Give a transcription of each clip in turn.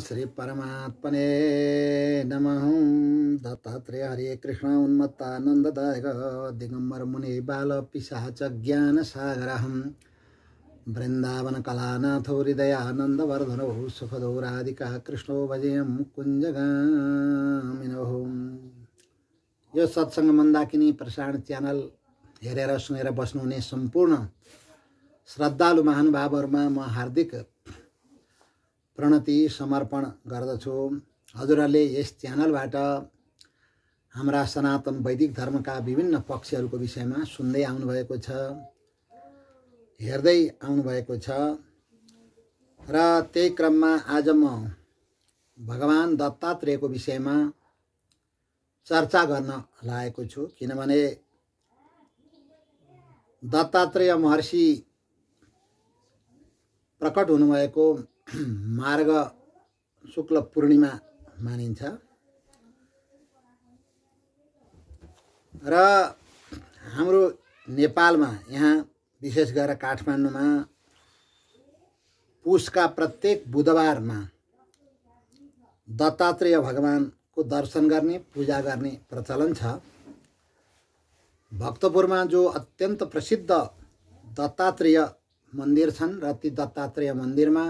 श्री परमात्मने नमः। दत्तात्रेय हरे कृष्ण उन्मत्तानन्ददायक दिगंबर मुनि बाल पिशाच ज्ञान सागरहं वृंदावन कलानाथो हृदयानंद वर्धनो सुखदो राधिका कृष्णो भजेयं कुञ्जगामिनो। यो सत्संग मन्दाकिनी प्रसारण च्यानल हेरेर सुनेर बस्नुहुने सम्पूर्ण श्रद्धालु महानुभावहरुमा म हार्दिक प्रणति समर्पण गर्दछु। हजुरहरूले यस च्यानलबाट हाम्रा सनातन वैदिक धर्मका विभिन्न पक्षहरूको विषयमा सुन्दै आउनुभएको छ, हेर्दै आउनुभएको छ र त्यही क्रममा आज म भगवान दत्तात्रेयको विषयमा चर्चा गर्न लागेको छु। किनभने दत्तात्रेय महर्षि प्रकट हुनुभएको मार्ग शुक्ल पूर्णिमा मानिन्छ र हाम्रो नेपालमा यहाँ विशेष गरेर काठमाडौँमा पुसका प्रत्येक बुधबारमा दत्तात्रेय भगवानको दर्शन गर्ने पूजा गर्ने प्रचलन छ। भक्तपुरमा जो अत्यन्त प्रसिद्ध दत्तात्रेय मन्दिर छन् र ती दत्तात्रेय मन्दिरमा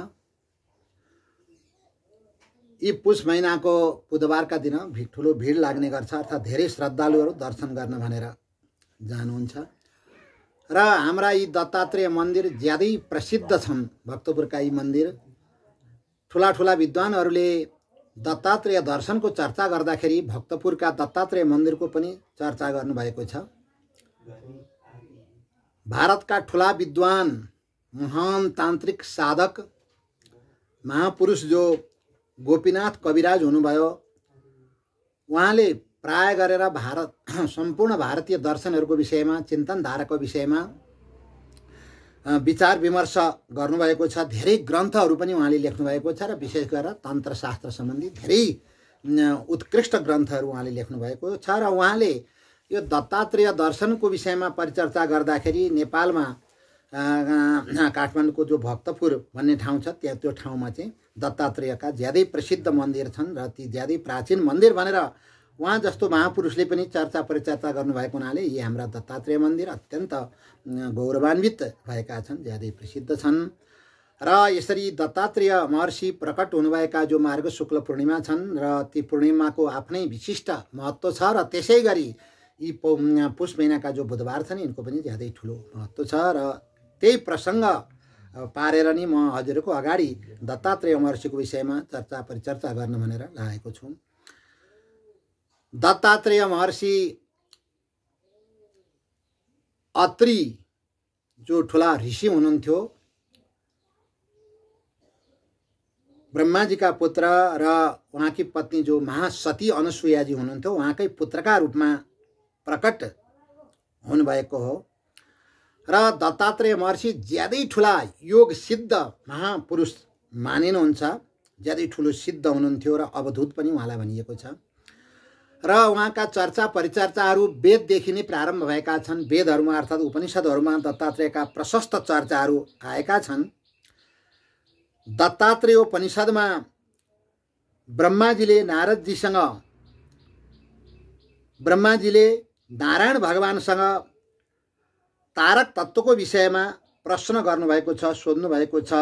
यी पुष महिनाको बुधबारका दिन ठुलो भिड लाग्ने गर्छ, अर्थात् धेरै श्रद्धालुहरू दर्शन गर्न भनेर जानुहुन्छ र हाम्रा यी दत्तात्रेय मन्दिर ज्यादै प्रसिद्ध छन्। भक्तपुरका यी मन्दिर ठुला ठुला विद्वानहरूले दत्तात्रेय दर्शनको चर्चा गर्दाखेरि भक्तपुरका दत्तात्रेय मन्दिरको पनि चर्चा गर्नुभएको छ। भारतका ठुला विद्वान महान तान्त्रिक साधक महापुरुष जो गोपीनाथ कविराज हुनुभयो, उहाँले प्राय गरेर भारत सम्पूर्ण भारतीय दर्शनहरूको विषयमा चिन्तन धाराको विषयमा विचार विमर्श गर्नुभएको छ। धेरै ग्रन्थहरू पनि उहाँले लेख्नुभएको छ र विशेष गरेर तन्त्रशास्त्र सम्बन्धी धेरै उत्कृष्ट ग्रन्थहरू उहाँले लेख्नुभएको छ र उहाँले यो दत्तात्रेय दर्शनको विषयमा परिचर्चा गर्दाखेरि नेपालमा काठमाडौँको जो भक्तपुर भन्ने ठाउँ छ त्यहाँ त्यो ठाउँमा चाहिँ दत्तात्रेयका ज्यादै प्रसिद्ध मन्दिर छन् र ती ज्यादै प्राचीन मन्दिर भनेर उहाँ जस्तो महापुरुषले पनि चर्चा परिचर्चा गर्नुभएको हुनाले यी हाम्रा दत्तात्रेय मन्दिर अत्यन्त गौरवान्वित भएका छन्, ज्यादै प्रसिद्ध छन्। र यसरी दत्तात्रेय महर्षि प्रकट हुनुभएका जो मार्ग शुक्ल पूर्णिमा छन् र ती पूर्णिमाको आफ्नै विशिष्ट महत्त्व छ र त्यसै गरी यी पुष महिनाका जो बुधबार छन् यिनको पनि ज्यादै ठुलो महत्त्व छ र त्यही प्रसङ्ग पारेर नि म हजुरको अगाडि दत्तात्रेय महर्षिको विषयमा चर्चा परिचर्चा गर्न भनेर लागेको छु। दत्तात्रेय महर्षि अत्रि जो ठुला ऋषि हुनुहुन्थ्यो, ब्रह्माजीका पुत्र र उहाँकी पत्नी जो महासती अनुसुयाजी हुनुहुन्थ्यो उहाँकै पुत्रका रूपमा प्रकट हुनुभएको हो र दत्तात्रेय महर्षि ज्यादै ठुला योग सिद्ध महापुरुष मानिनुहुन्छ, ज्यादै ठुलो सिद्ध हुनुहुन्थ्यो र अवधूत पनि उहाँलाई भनिएको छ र उहाँका चर्चा परिचर्चाहरू वेददेखि नै प्रारम्भ भएका छन्। वेदहरूमा अर्थात् उपनिषदहरूमा दत्तात्रेयका प्रशस्त चर्चाहरू आएका छन्। दत्तात्रेय उपनिषदमा ब्रह्माजीले नारायण भगवानसँग तारक तत्त्वको विषयमा प्रश्न गर्नुभएको छ, सोध्नु भएको छ।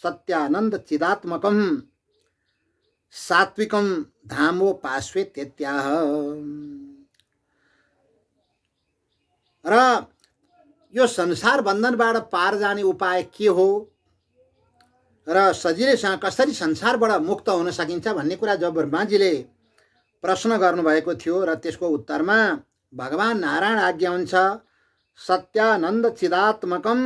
सत्यानन्द चिदात्मकम सात्विकम धामो पार्श्वे त्यत्याह। र यो संसार बन्धनबाट पार जाने उपाय के हो र सजिलैसँग कसरी संसारबाट मुक्त हुन सकिन्छ भन्ने कुरा जब ब्रह्माजीले प्रश्न गर्नुभएको थियो र त्यसको उत्तरमा भगवान नारायण आज्ञा हुन्छ सत्यानन्द चिदात्मकम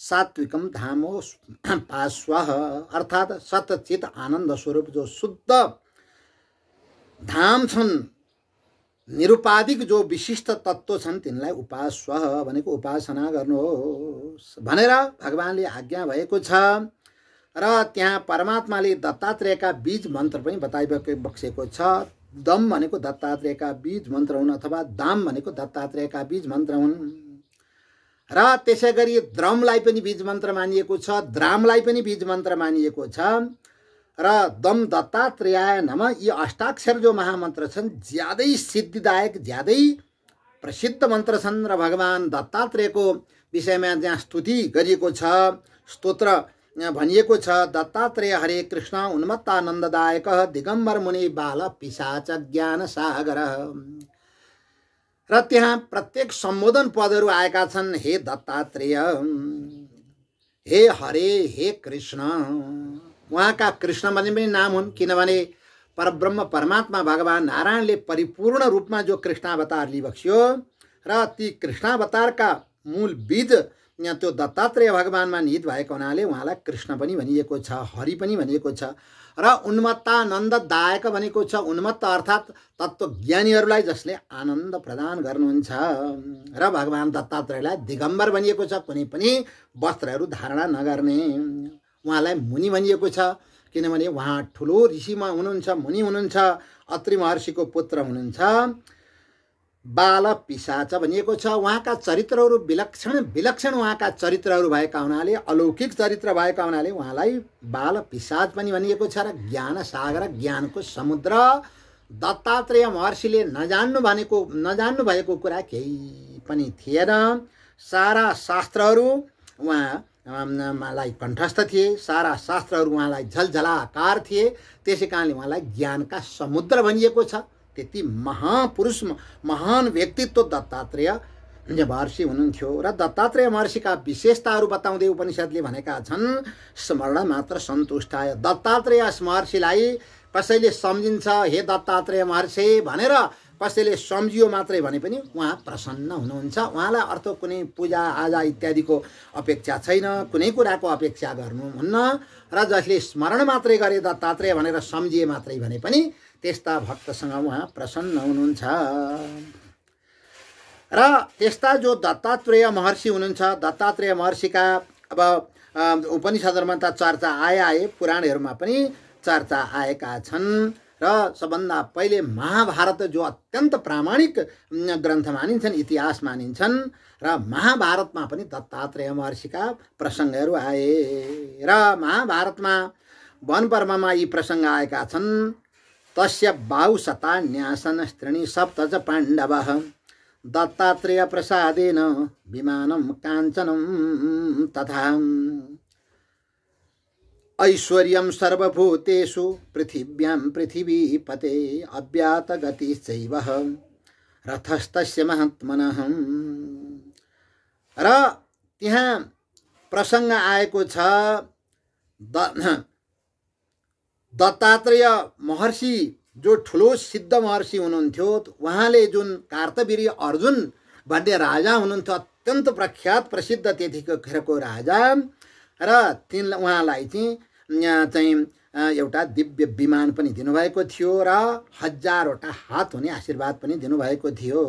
सात्विकम धामो पास्वः, अर्थात् सतचित आनन्द स्वरूप जो शुद्ध धाम छन्, निरुपाधिक जो विशिष्ट तत्त्व छन् तिनलाई उपास्वः भनेको उपासना गर्नुहोस् भनेर भगवानले आज्ञा भएको छ। र त्यहाँ परमात्माले दत्तात्रेयका बीज मन्त्र पनि बताइबक्सेको छ। दम भनेको दत्तात्रेयका बीज मन्त्र हुन् अथवा दाम भनेको दत्तात्रेयका बीज मन्त्र हुन् र त्यसै गरी द्रमलाई पनि बीज मन्त्र मानिएको छ, द्रामलाई पनि बीज मन्त्र मानिएको छ र दम दत्तात्रेयाय नमः यी अष्टाक्षर जो महामन्त्र छन् ज्यादै सिद्धिदायक ज्यादै प्रसिद्ध मन्त्र छन् र भगवान दत्तात्रेयको विषयमा जहाँ स्तुति गरिएको छ स्तोत्र भनिएको छ दत्तात्रेय हरे कृष्ण उन्मत्तानन्ददायक दिगम्बर मुनि बाल पिशाच ज्ञान सागर र त्यहाँ प्रत्येक सम्बोधन पदहरू आएका छन् हे दत्तात्रेय हे हरे हे कृष्ण उहाँका कृष्ण भन्ने पनि नाम हुन् किनभने परब्रह्म परमात्मा भगवान नारायणले परिपूर्ण रूपमा जो कृष्णावतार लिबक्स्यो र ती कृष्णावतारका मूल बीज त्यो दत्तात्रेय भगवानमा निहित भएको हुनाले उहाँलाई कृष्ण पनि भनिएको छ हरि पनि भनिएको छ र उन्मत्तानन्ददायक भनेको छ उन्मत्त अर्थात् तत्त्वज्ञानीहरूलाई जसले आनन्द प्रदान गर्नुहुन्छ र भगवान दत्तात्रेयलाई दिगम्बर भनिएको छ कुनै पनि वस्त्रहरू धारणा नगर्ने उहाँलाई मुनि भनिएको छ किनभने उहाँ ठुलो ऋषिमा हुनुहुन्छ मुनि हुनुहुन्छ अत्रि महर्षिको पुत्र हुनुहुन्छ बाल पिशाच भनिएको छ उहाँका चरित्रहरू विलक्षण विलक्षण उहाँका चरित्रहरू भएका हुनाले अलौकिक चरित्र भएका हुनाले उहाँलाई बाल पिशाच पनि भनिएको छ र ज्ञान सागर ज्ञानको समुद्र दत्तात्रेय महर्षिले नजान्नु भएको कुरा केही पनि थिएन सारा शास्त्रहरू उहाँलाई कण्ठस्थ थिए सारा शास्त्रहरू उहाँलाई झलझलाकार थिए त्यसै कारणले उहाँलाई ज्ञानका समुद्र भनिएको छ त्यति महापुरुष महान व्यक्तित्व दत्तात्रेय महर्षि हुनुहुन्थ्यो र दत्तात्रेय महर्षिका विशेषताहरू बताउँदै उपनिषदले भनेका छन् स्मरण मात्र सन्तुष्टाय दत्तात्रेय महर्षिलाई कसैले सम्झिन्छ हे दत्तात्रेय महर्षि भनेर कसैले सम्झियो मात्रै भने पनि उहाँ प्रसन्न हुनुहुन्छ उहाँलाई अर्थ कुनै पूजा आजा इत्यादिको अपेक्षा छैन कुनै कुराको अपेक्षा गर्नुहुन्न र जसले स्मरण मात्रै गरे दत्तात्रेय भनेर सम्झिए मात्रै भने पनि त्यस्ता भक्तसँग उहाँ प्रसन्न हुनुहुन्छ र त्यस्ता जो दत्तात्रेय महर्षि हुनुहुन्छ दत्तात्रेय महर्षिका अब उपनिषदहरूमा त चर्चा आए पुराणहरूमा पनि चर्चा आएका छन् र सबभन्दा पहिले महाभारत जो अत्यन्त प्रामाणिक ग्रन्थ मानिन्छन् इतिहास मानिन्छन् र महाभारतमा पनि दत्तात्रेय महर्षिका प्रसङ्गहरू आए र महाभारतमा वन पर्वमा यी प्रसङ्ग आएका छन् तस्य बाहुशता न्यासन स्त्रीणी सप्त च पाण्डवः दत्तात्रेय प्रसादेन विमानं काञ्चनं तथा ऐश्वर्यं सर्वभूतेषु पृथिव्यां पृथिवीपते अव्यात गतिश्चैव रथस्तस्य महात्मनः र त्यहाँ प्रसङ्ग आएको छ दत्तात्रेय महर्षि जो ठुलो सिद्ध महर्षि हुनुहुन्थ्यो उहाँले जुन कार्तवीर्य अर्जुन भन्ने राजा हुनुहुन्थ्यो अत्यन्त प्रख्यात प्रसिद्ध त्यतिखेरको राजा र उहाँलाई चाहिँ एउटा दिव्य विमान पनि दिनुभएको थियो र 1000वटा हात हुने आशीर्वाद पनि दिनुभएको थियो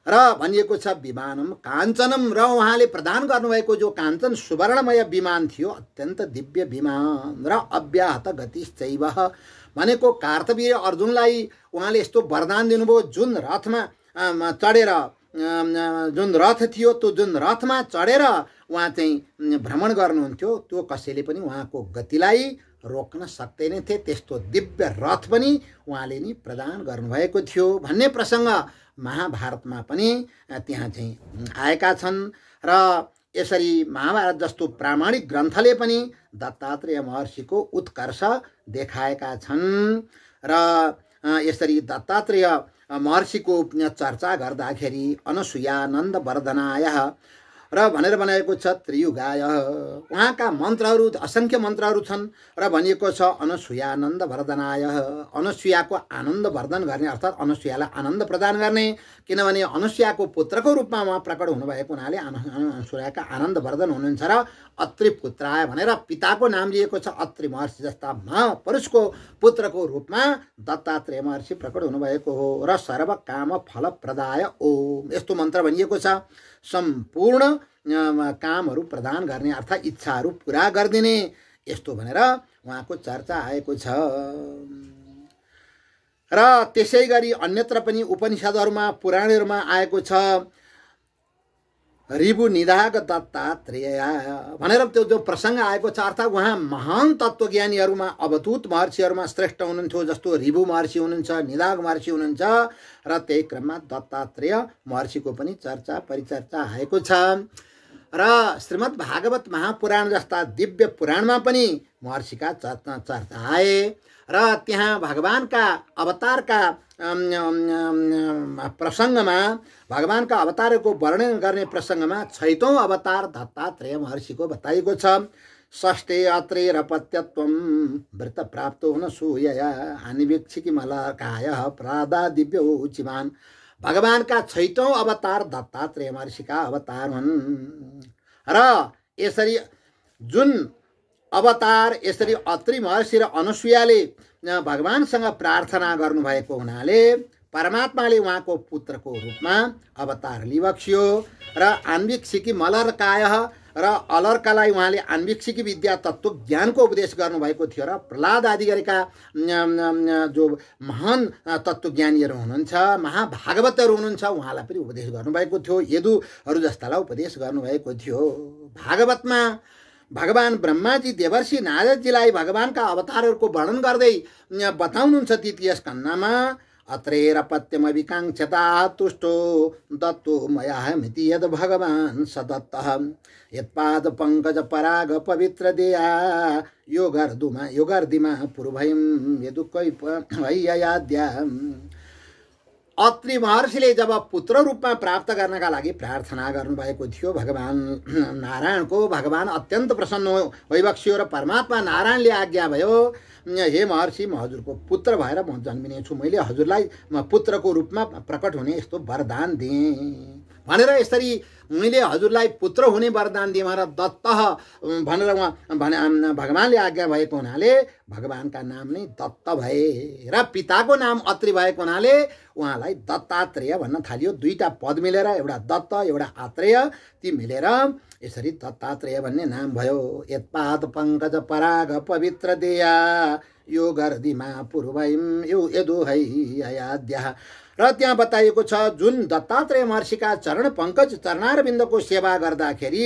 र भनिएको छ विमानम काञ्चनम र उहाँले प्रदान गर्नुभएको जो काञ्चन सुवर्णमय विमान थियो अत्यन्त दिव्य विमान र अव्याहत गतिश्चैव भनेको कार्तवीर्य अर्जुनलाई उहाँले यस्तो वरदान दिनुभयो जुन रथमा चढेर जुन रथ थियो त्यो जुन रथमा चढेर उहाँ चाहिँ भ्रमण गर्नुहुन्थ्यो त्यो कसैले पनि उहाँको गतिलाई रोक्न सक्दैन थिए त्यस्तो दिव्य रथ पनि उहाँले नि प्रदान गर्नुभएको थियो भन्ने प्रसङ्ग महाभारतमा पनि त्यहाँ चाहिँ आएका छन् र यसरी महाभारत जस्तो प्रामाणिक ग्रन्थले पनि दत्तात्रेय महर्षिको उत्कर्ष देखाएका छन् र यसरी दत्तात्रेय महर्षिको चर्चा गर्दाखेरि अनसुयानन्द वर्धनाय र भनेर बनाएको छ त्रियुगाय उहाँका मन्त्रहरू असङ्ख्य मन्त्रहरू छन् र भनिएको छ अनसुयानन्द वर्धनाय अनसुयाको आनन्द वर्धन गर्ने अर्थात् अनसुयालाई आनन्द प्रदान गर्ने किनभने अनसुयाको पुत्रको रूपमा उहाँ प्रकट हुनुभएको हुनाले अनसुयाका आनन्द वर्धन हुनुहुन्छ र अत्रि पुत्राय भनेर पिताको नाम लिएको छ अत्रि महर्षि जस्ता महापुरुषको पुत्रको रूपमा दत्तात्रेय महर्षि प्रकट हुनुभएको हो र सर्व काम फलप्रदाय ओम यस्तो मन्त्र भनिएको छ सम्पूर्ण कामहरू प्रदान गर्ने अर्थात् इच्छाहरू पुरा गरिदिने यस्तो भनेर उहाँको चर्चा आएको छ र त्यसै गरी अन्यत्र पनि उपनिषदहरूमा पुराणहरूमा आएको छ रिबु निधाग दत्तात्रेय भनेर त्यो जो प्रसङ्ग आएको छ, अर्थात् उहाँ महान तत्त्वज्ञानीहरूमा अवधूत महर्षिहरूमा श्रेष्ठ हुनुहुन्थ्यो, जस्तो रिबु महर्षि हुनुहुन्छ, निधाग महर्षि हुनुहुन्छ, र त्यही क्रममा दत्तात्रेय महर्षिको पनि चर्चा परिचर्चा आएको छ। र श्रीमद् भागवत महापुराण जस्ता दिव्य पुराणमा पनि महर्षिका चर्चा आए, र त्यहाँ भगवानका अवतारका प्रसङ्गमा, भगवानका अवतारको वर्णन गर्ने प्रसङ्गमा 6औं अवतार दत्तात्रेय महर्षिको बताइएको छ। षष्ठे अत्रे रपत्यत्वं व्रत प्राप्तो न सूयया अनिवीक्षिकी मलकायः प्रादा दिव्यो उचिमान। भगवानका 6औं अवतार दत्तात्रेय महर्षिका अवतार हुन्, र यसरी जुन अवतार यसरी अत्रि महर्षि र अनुसुयाले भगवानसँग प्रार्थना गर्नुभएको हुनाले परमात्माले उहाँको पुत्रको रूपमा अवतार लिबक्सियो, र आन्वीक्षिकी मलर्कायः र अलर्कालाई उहाँले आन्वीक्षिकी विद्या तत्त्व ज्ञानको उपदेश गर्नुभएको थियो, र प्रहलाद आदि गरेका जो महान तत्त्वज्ञानीहरू हुनुहुन्छ, महाभागवतहरू हुनुहुन्छ, उहाँलाई पनि उपदेश गर्नुभएको थियो, यदुहरू जस्तालाई उपदेश गर्नुभएको थियो। भागवतमा भगवान ब्रह्माजी देवर्षि नारदजीलाई भगवानका अवतारहरूको वर्णन गर्दै बताउनुहुन्छ तृतीय स्कन्धमा, अत्रेरपत्यमविकाङ्क्षता तुष्टो दत्तो मयाहमिति यद् भगवान् सदत्तः यत्पाद पङ्कज पराग पवित्र देया योगर्दिमा पूर्वयं यदुकैपयाद्या। अत्रि महर्षिले जब पुत्र रूपमा प्राप्त गर्नका लागि प्रार्थना गर्नुभएको थियो भगवान नारायणको, भगवान अत्यन्त प्रसन्न भइबक्सियो, र परमात्मा नारायणले आज्ञा भयो, हे महर्षि, म हजुरको पुत्र भएर म जन्मिनेछु, मैले हजुरलाई पुत्रको रूपमा प्रकट हुने यस्तो वरदान दिएँ भनेर, यसरी मैले हजुरलाई पुत्र हुने वरदान दिएँ भनेर दत्त भनेर भगवानले आज्ञा भएको हुनाले भगवानका नाम नै दत्त भए, र पिताको नाम अत्रि भएको हुनाले उहाँलाई दत्तात्रेय भन्न थालियो। 2टा पद मिलेर, एउटा दत्त एउटा आत्रेय, ती मिलेर यसरी दत्तात्रेय भन्ने नाम भयो। यत्पाद पङ्कज पराग पवित्र देया यो गर्दिमा पूर्वयं यदुहै अयाद्या। र त्यहाँ बताइएको छ, जुन दत्तात्रेय महर्षिका चरण पङ्कज चरणारविन्दको सेवा गर्दाखेरि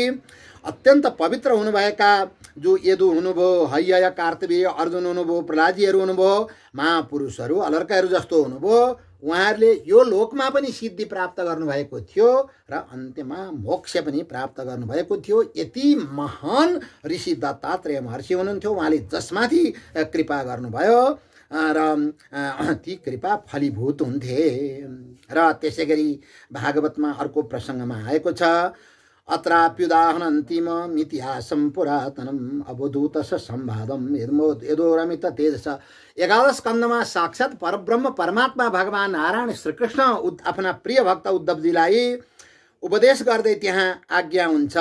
अत्यन्त पवित्र हुनुभएका जो यदु हुनुभयो, हैय कार्तवीर्य अर्जुन हुनुभयो, प्रहलादजीहरू हुनुभयो, महापुरुषहरू अलर्काहरू जस्तो हुनुभयो, उहाँहरूले यो लोकमा पनि सिद्धि प्राप्त गर्नुभएको थियो र अन्त्यमा मोक्ष पनि प्राप्त गर्नुभएको थियो। यति महान ऋषि दत्तात्रेय महर्षि हुनुहुन्थ्यो, उहाँले जसमाथि कृपा गर्नुभयो र ती कृपा फलीभूत हुन्थे। र त्यसै गरी भागवतमा अर्को प्रसङ्गमा आएको छ, अत्राप्युदाहरन्तिम इतिहासं पुरातनम् अवधूतस्य संवादं यदोरमित तेजस। 11 स्कन्धमा साक्षात् परब्रह्म परमात्मा भगवान नारायण श्रीकृष्ण आफ्ना प्रिय भक्त उद्धवजीलाई उपदेश गर्दै त्यहाँ आज्ञा हुन्छ,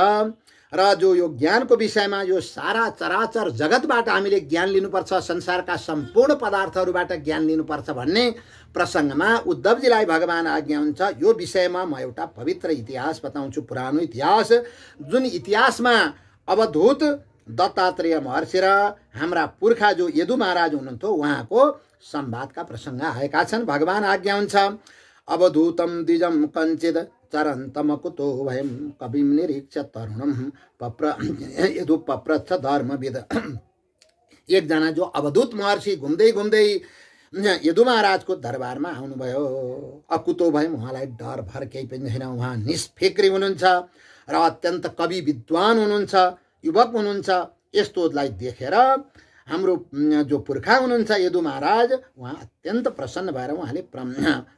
र जो यो ज्ञानको विषयमा, यो सारा चराचर जगतबाट हामीले ज्ञान लिनुपर्छ, संसारका सम्पूर्ण पदार्थहरूबाट ज्ञान लिनुपर्छ भन्ने प्रसङ्गमा उद्धवजीलाई भगवान आज्ञा हुन्छ, यो विषयमा म एउटा पवित्र इतिहास बताउँछु, पुरानो इतिहास, जुन इतिहासमा अवधूत दत्तात्रेय महर्षि र हाम्रा पुर्खा जो यदु महाराज हुनुहुन्थ्यो उहाँको संवादका प्रसङ्ग आएका छन्। भगवान आज्ञा हुन्छ, अवधूतं द्विजं कञ्चित् चरन्तमकुतो भयं कविं निरीक्ष तरुणं यदु पप्रच्छ धर्मविद। एकजना जो अवधूत महर्षि घुम्दै घुम्दै यदु महाराजको दरबारमा आउनुभयो, अकुतो भयं, उहाँलाई डर भर केही पनि छैन, उहाँ निष्फिक्री हुनुहुन्छ र अत्यन्त कवि विद्वान हुनुहुन्छ, युवक हुनुहुन्छ। यस्तोलाई देखेर हाम्रो जो पुर्खा हुनुहुन्छ यदु महाराज, उहाँ अत्यन्त प्रसन्न भएर उहाँले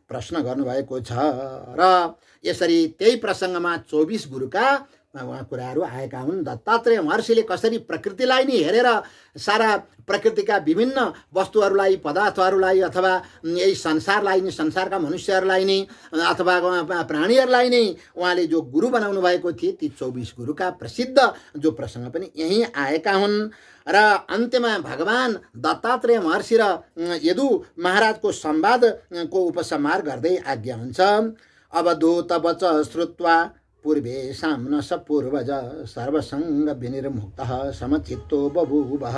प्रश्न गर्नुभएको छ, र यसरी त्यही प्रसङ्गमा 24 गुरुका उहाँ कुराहरू आएका हुन्। दत्तात्रेय महर्षिले कसरी प्रकृतिलाई नै हेरेर सारा प्रकृतिका विभिन्न वस्तुहरूलाई, पदार्थहरूलाई अथवा यही संसारलाई नै, संसारका मनुष्यहरूलाई नै अथवा प्राणीहरूलाई नै उहाँले जो गुरु बनाउनु भएको थिए, ती 24 गुरुका प्रसिद्ध जो प्रसङ्ग पनि यहीँ आएका हुन्। र अन्त्यमा भगवान दत्तात्रेय महर्षि र यदु महाराजको संवादको उपसंहार गर्दै आज्ञा हुन्छ, अवधूत वच श्रुत्वा पूर्वे साम्न स पूर्वज सर्वसंग विनिर्मुक्तः समचित्तो बभूवः।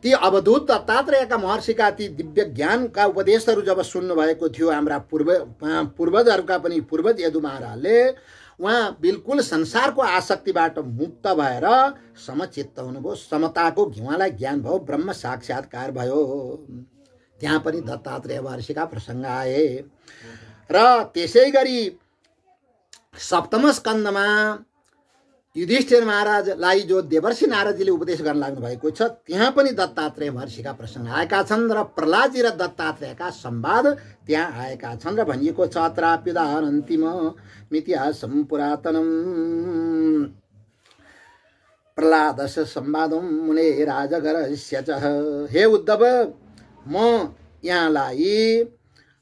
ती अवधूत दत्तात्रेयका महर्षिका ती दिव्य ज्ञानका उपदेशहरू जब सुन्नु भएको थियो हाम्रा पूर्वजहरूका पनि पूर्वज यदु महाराजले, उहाँ बिल्कुल संसारको आसक्तिबाट मुक्त भएर समचित्त हुनुभयो, समताको घिउलाई ज्ञान भयो, ब्रह्म साक्षात्कार भयो। त्यहाँ पनि दत्तात्रेय महर्षिका प्रसङ्ग आए। र त्यसै गरी सप्तम स्कन्दमा युधिष्ठिर महाराजलाई जो देवर्षि नारदजीले उपदेश गर्न लाग्नु भएको छ, त्यहाँ पनि दत्तात्रेय महर्षिका प्रसङ्ग आएका छन् र प्रहलादजी र दत्तात्रेयका संवाद त्यहाँ आएका छन् र भनिएको छ अत्राप्युदाहरन्तिम मितिहासं पुरातनम प्रहलादस्य संवादं मुने राजगरस्य च। हे उद्धव, म यहाँलाई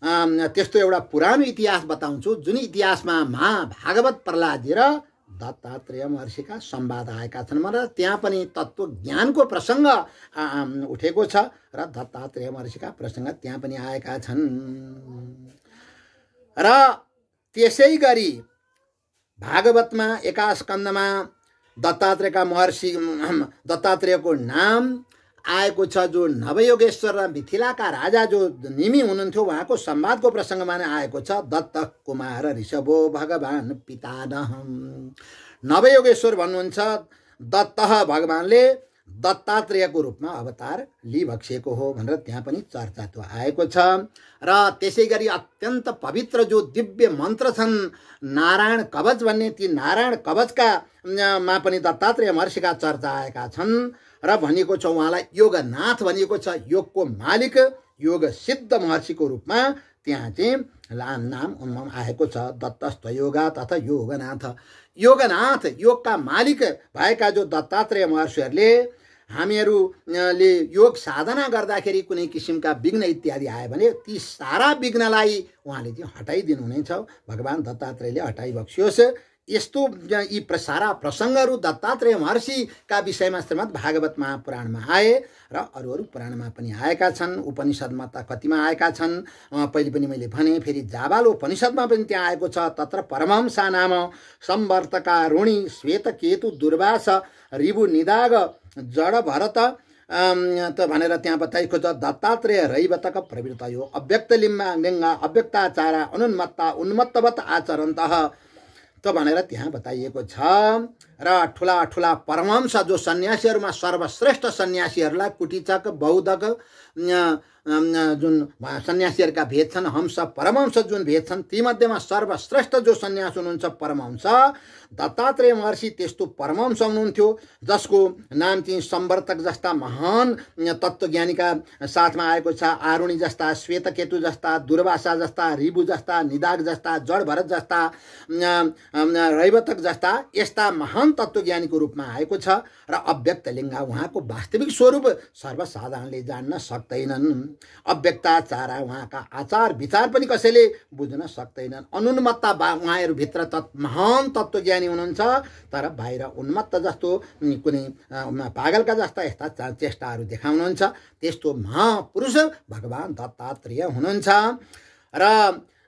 त्यस्तो एउटा पुरानो इतिहास बताउँछु जुन इतिहासमा महाभागवत प्रहलादजी र दत्तात्रेय महर्षिका संवाद आएका छन् भनेर त्यहाँ पनि तत्त्व ज्ञानको प्रसङ्ग उठेको छ र दत्तात्रेय महर्षिका प्रसङ्ग त्यहाँ पनि आएका छन्। र त्यसै गरी भागवतमा एकास्कन्धमा दत्तात्रेयको नाम आएको छ। जो नवयोगेश्वर र मिथिलाका राजा जो निमि हुनुहुन्थ्यो उहाँको संवादको प्रसङ्गमा नै आएको छ। दत्त कुमार ऋषभो भगवान पितामह। नवयोगेश्वर भन्नुहुन्छ दत्त भगवानले दत्तात्रेयको रूपमा अवतार लिइबक्सेको हो भनेर त्यहाँ पनि चर्चा त्यो आएको छ। र त्यसै गरी अत्यन्त पवित्र जो दिव्य मन्त्र छन् नारायण कवच भन्ने, ती नारायण कवचका मा पनि दत्तात्रेय महर्षिका चर्चा आएका छन् र भनिएको छ उहाँलाई योगनाथ भनिएको छ। योगको मालिक योग सिद्ध महर्षिको रूपमा त्यहाँ चाहिँ नाम आएको छ। दत्तस्त्वयोगा तथा योगनाथ। योगनाथ योगका मालिक भएका जो दत्तात्रेय महर्षिहरूले हामीहरूले योग साधना गर्दाखेरि कुनै किसिमका विघ्न इत्यादि आयो भने ती सारा विघ्नलाई उहाँले चाहिँ हटाइदिनु हुनेछ। भगवान दत्तात्रेयले हटाइबक्सियोस्। यस्तो यी सारा प्रसङ्गहरू दत्तात्रेय महर्षिका विषयमा श्रीमद् भागवत महापुराणमा आए र अरू पुराणमा पनि आएका छन्। उपनिषदमा त कतिमा आएका छन्, पहिले पनि मैले भने। फेरि जाबाल उपनिषदमा पनि त्यहाँ आएको छ। तत्र परमहंसा नाम संवर्तका ऋणी श्वेतकेतु दुर्वास ऋभु निदाग जड भरत त भनेर त्यहाँ बताइएको छ। दत्तात्रेय रैवतक प्रवृत्तयो अव्यक्त लिङ्गा अव्यक्ताचारा अनुन्मत्ता उन्मत्तवत आचरन्तः त भनेर त्यहाँ बताइएको छ। र ठुला ठुला परमहंस जो सन्यासीहरूमा सर्वश्रेष्ठ सन्यासीहरूलाई कुटिचक बौद्धक जुन सन्यासीहरूका भेद छन्, हंस परमहंस जुन भेद छन्, तीमध्येमा सर्वश्रेष्ठ जो सन्यास हुनुहुन्छ परमहंस दत्तात्रेय महर्षि त्यस्तो परमहंस हुनुहुन्थ्यो जसको नाम चाहिँ संवर्तक जस्ता महान तत्त्वज्ञानीका साथमा आएको छ। आरुणी जस्ता, श्वेतकेतु जस्ता, दुर्वासा जस्ता, ऋभु जस्ता, निदाग जस्ता, जड भरत जस्ता, रैवतक जस्ता यस्ता महान तत्त्वज्ञानीको रूपमा आएको छ। र अव्यक्त लिङ्गा उहाँको वास्तविक स्वरूप सर्वसाधारणले जान्न सक्दैनन्। अव्यक्ताचारा उहाँका आचार विचार पनि कसैले बुझ्न सक्दैनन्। अनुन्मत्ता उहाँहरूभित्र महान तत्त्वज्ञानी हुनुहुन्छ तर बाहिर उन्मत्त जस्तो कुनै पागलका जस्ता यस्ता चेष्टाहरू देखाउनुहुन्छ। त्यस्तो महापुरुष भगवान दत्तात्रेय हुनुहुन्छ। र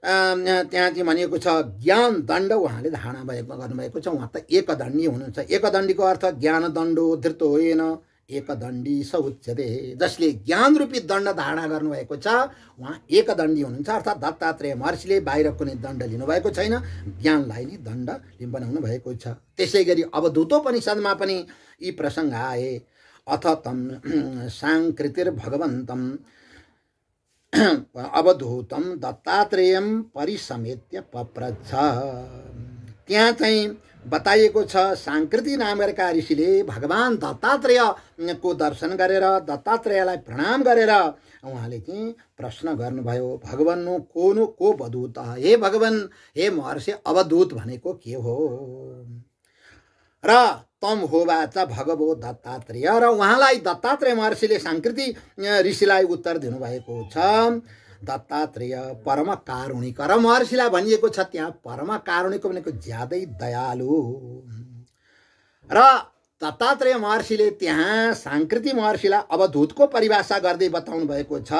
त्यहाँ चाहिँ भनिएको छ ज्ञान दण्ड उहाँले धारणा गर्नुभएको छ। उहाँ त एकदण्डी हुनुहुन्छ। एकदण्डीको अर्थ ज्ञान दण्डो धृतो होइन एकदण्डी स उच्यते। जसले ज्ञान रूपी दण्ड धारणा गर्नुभएको छ उहाँ एकदण्डी हुनुहुन्छ। अर्थात् दत्तात्रेय महर्षिले बाहिर कुनै दण्ड लिनुभएको छैन, ज्ञानलाई नै दण्ड बनाउनु भएको छ। त्यसै गरी अवधूतोपनिषदमा पनि यी प्रसङ्ग आए। अथ तम सांकृतिर्भगवन्तं अवधूतं दत्तात्रेयं परिसमेत्य पप्रच्छ। त्यहाँ चाहिँ बताइएको छ सांकृति नामका ऋषिले भगवान दत्तात्रेयको दर्शन गरेर दत्तात्रेयलाई प्रणाम गरेर उहाँले चाहिँ प्रश्न गर्नुभयो भगवन्नु को बधूत। हे भगवान, हे महर्षि, अवधूत भनेको के हो? र तम होवाच भगवो दत्तात्रेय। र उहाँलाई दत्तात्रेय महर्षिले सांकृति ऋषिलाई उत्तर दिनुभएको छ दत्तात्रेय परम कारुणिक। र महर्षिलाई भनिएको छ त्यहाँ परम कारुणिक भनेको ज्यादै दयालु। र दत्तात्रेय महर्षिले त्यहाँ सांकृति महर्षिलाई अवधूतको परिभाषा गर्दै बताउनु भएको छ।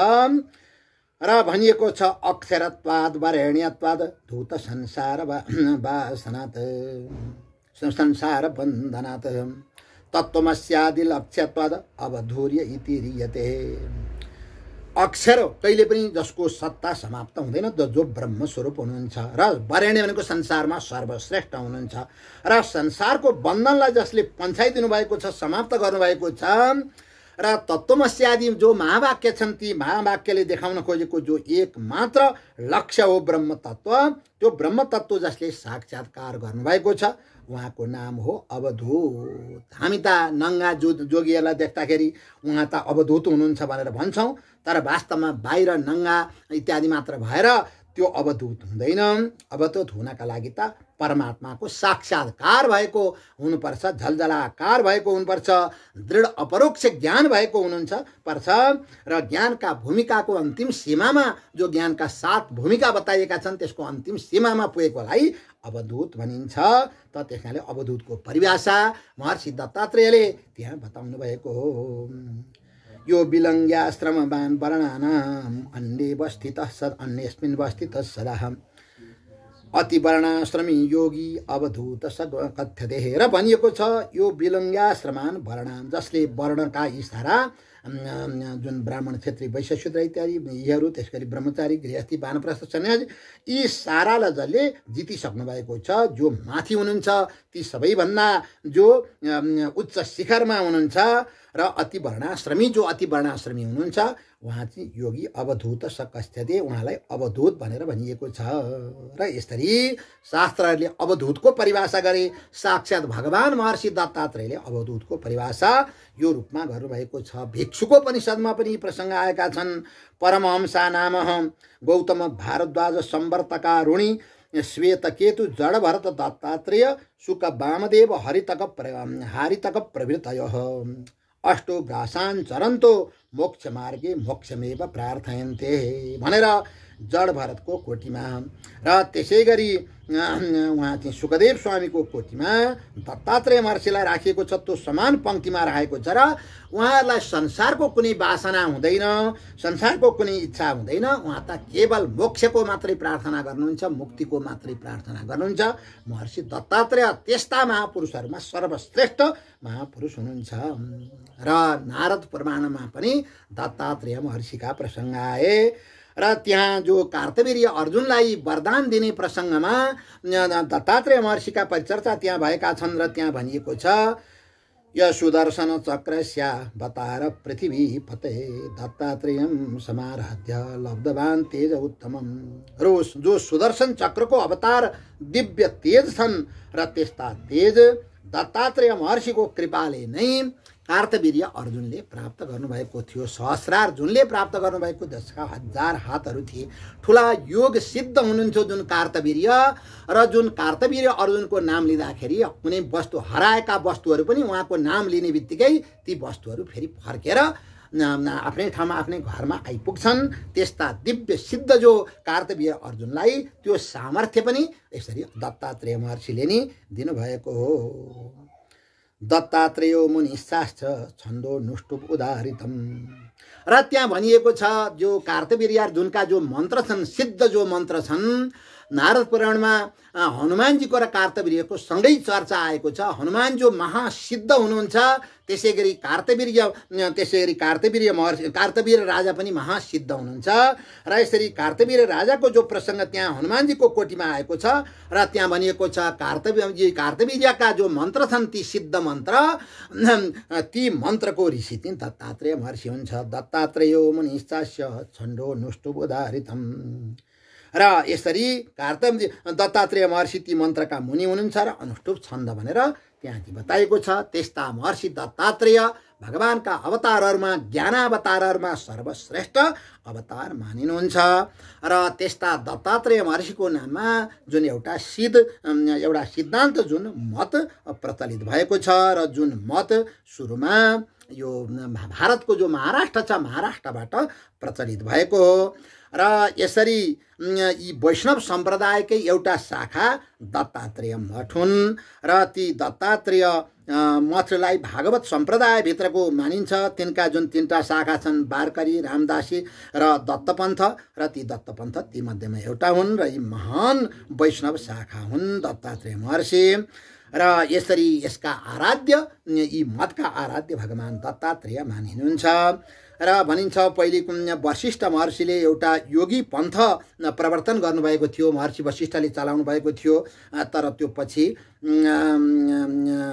र भनिएको छ अक्षरत्वाद वरेण्यत्वाद धूत संसार वासनात् संसार बन्धनात् तत्त्वमस्यादि लक्ष्यत्वाद अवधूर्य इति रीयते। अक्षर कहिले पनि जसको सत्ता समाप्त हुँदैन, जो ब्रह्मस्वरूप हुनुहुन्छ र वरेण्य भनेको संसारमा सर्वश्रेष्ठ हुनुहुन्छ र संसारको बन्धनलाई जसले पन्छाइदिनु भएको छ, समाप्त गर्नुभएको छ र तत्त्वमस्यादि जो महावाक्य छन् ती महावाक्यले देखाउन खोजेको जो एक मात्र लक्ष्य हो ब्रह्म तत्त्व, त्यो ब्रह्म तत्त्व जसले साक्षात्कार गर्नुभएको छ उहाँको नाम हो अवधूत। हामी त नङ्गा जोगीहरूलाई देख्दाखेरि उहाँ त अवधूत हुनुहुन्छ भनेर भन्छौँ, तर वास्तवमा बाहिर नङ्गा इत्यादि मात्र भएर त्यो अवधूत हुँदैन। अवधूत हुनका लागि त परमात्माको साक्षात्कार भएको हुनुपर्छ, झलझलाकार भएको हुनुपर्छ, दृढ अपरोक्ष ज्ञान भएको हुनुहुन्छ पर्छ र ज्ञानका भूमिकाको अन्तिम सीमामा जो ज्ञानका 7 भूमिका बताइएका छन् त्यसको अन्तिम सीमामा पुगेकोलाई अवधूत भनिन्छ। त त्यसैले अवधूतको परिभाषा महर्षि दत्तात्रेयले त्यहाँ बताउनु भएको हो। यो विलङ्ग्याश्रमवान् वर्णानाम् अन्येऽवस्थितः अन्यस्मिन् वस्थितः सदा अति वर्णाश्रमी योगी अवधूत स कथ्यते र भनिएको छ यो विलङ्ग्याश्रमान वर्णान जसले वर्णका यी सारा जुन ब्राह्मण क्षेत्री वैश्य शूद्र इत्यादि यीहरू त्यसगरी ब्रह्मचारी गृहस्थी वानप्रस्थ सन्यासी यी सारालाई जसले जितिसक्नु भएको छ, जो माथि हुनुहुन्छ ती सबैभन्दा जो उच्च शिखरमा हुनुहुन्छ र अति वर्णाश्रमी जो अति वर्णाश्रमी हुनुहुन्छ उहाँ चाहिँ योगी अवधूत स कथ्यते, उहाँलाई अवधूत भनेर भनिएको छ। र यसरी शास्त्रहरूले अवधूतको परिभाषा गरे। साक्षात् भगवान महर्षि दत्तात्रेयले अवधूतको परिभाषा यो रूपमा गर्नुभएको छ। भिक्षुको उपनिषदमा पनि प्रसङ्ग आएका छन्। परमहंसा नाम गौतम भारद्वाज सम्वर्तका ऋणी श्वेतकेतु जडभरत दत्तात्रेय शुक वामदेव हारितक प्रभृतयः अष्टो ग्रासान् चरन्तो मोक्ष मार्गे मोक्षमेव प्रार्थयन्ते भनेर जड भरतको कोटीमा र त्यसै गरी उहाँ चाहिँ सुखदेव स्वामीको कोटीमा दत्तात्रेय महर्षिलाई राखिएको छ। त्यो समान पंक्तिमा राखेको छ र उहाँहरूलाई संसारको कुनै वासना हुँदैन, संसारको कुनै इच्छा हुँदैन। उहाँ त केवल मोक्षको मात्रै प्रार्थना गर्नुहुन्छ, मुक्तिको मात्रै प्रार्थना गर्नुहुन्छ। महर्षि दत्तात्रेय त्यस्ता महापुरुषहरूमा सर्वश्रेष्ठ महापुरुष हुनुहुन्छ। र नारद पुराणमा पनि दत्तात्रेय महर्षिका प्रसङ्ग आए र त्यहाँ जो कार्तवीर्य अर्जुनलाई वरदान दिने प्रसङ्गमा दत्तात्रेय महर्षिका परिचर्चा त्यहाँ भएका छन् र त्यहाँ भनिएको छ य सुदर्शन चक्रस्या बतार पृथ्वी फते दत्तात्रेयम समाराध्य लब्धवान तेज उत्तमम। रोज जो सुदर्शन चक्रको अवतार दिव्य तेज छन् र त्यस्ता तेज दत्तात्रेय महर्षिको कृपाले नै कार्तवीर्य अर्जुनले प्राप्त गर्नुभएको थियो। सहस्रार जुनले प्राप्त गर्नुभएको 10,000 हातहरू थिए। ठुला योग सिद्ध हुनुहुन्छ जुन कार्तवीर्य, र जुन कार्तवीर्य अर्जुनको नाम लिँदाखेरि कुनै वस्तु हराएका वस्तुहरू पनि उहाँको नाम लिने बित्तिकै ती वस्तुहरू फेरि फर्केर आफ्नै ठाउँमा आफ्नै घरमा आइपुग्छन्। त्यस्ता दिव्य सिद्ध जो कार्तवीर्य अर्जुनलाई त्यो सामर्थ्य पनि यसरी दत्तात्रेय महर्षिले नै दिनुभएको हो। दत्तात्रेयो मुनिश्चाश्च छन्दो नुष्टुप उदाहरितम र त्यहाँ भनिएको छ जो कार्तवीर्य अर्जुनका जो मन्त्र छन्, सिद्ध जो मन्त्र छन्, नारद पुराणमा हनुमानजीको र कार्तवीर्यको सँगै चर्चा आएको छ। हनुमान जो महासिद्ध हुनुहुन्छ त्यसै गरी कार्तवीर्य राजा पनि महासिद्ध हुनुहुन्छ र यसरी कार्तवीर्य राजाको जो प्रसङ्ग त्यहाँ हनुमानजीको कोटीमा आएको छ र त्यहाँ भनिएको छ कार्तवीर्यका जो मन्त्र छन् ती सिद्ध मन्त्र, ती मन्त्रको ऋषि चाहिँ दत्तात्रेय महर्षि हुन्छ। दत्तात्रेयो मुनिश्चास्य छन्दो नुष्टुप उदाहरितम र यसरी दत्तात्रेय महर्षि ती मन्त्रका मुनि हुनुहुन्छ र अनुष्टुप छन्द भनेर त्यहाँ बताएको छ। त्यस्ता महर्षि दत्तात्रेय भगवानका अवतारहरूमा ज्ञानावतारहरूमा सर्वश्रेष्ठ अवतार मानिनुहुन्छ र त्यस्ता दत्तात्रेय महर्षिको नाममा जुन एउटा सिद्धान्त जुन मत प्रचलित भएको छ र जुन मत सुरुमा यो भारतको जो महाराष्ट्र छ महाराष्ट्रबाट प्रचलित भएको हो र यसरी यी वैष्णव सम्प्रदायकै एउटा शाखा दत्तात्रेय मठ हुन् र ती दत्तात्रेय मठलाई भागवत सम्प्रदायभित्रको मानिन्छ। तिनका जुन 3टा शाखा छन् वारकरी, रामदासी र दत्तपन्थ र ती दत्तपन्थ ती मध्येमा एउटा हुन् र यी महान वैष्णव शाखा हुन् दत्तात्रेय महर्षि र यसरी यसका आराध्य यी मतका आराध्य भगवान दत्तात्रेय मानिनुहुन्छ र भनिन्छ पहिले वशिष्ठ महर्षिले एउटा योगी पन्थ प्रवर्तन गर्नुभएको थियो, महर्षि वशिष्ठले चलाउनु भएको थियो। तर त्यो पछि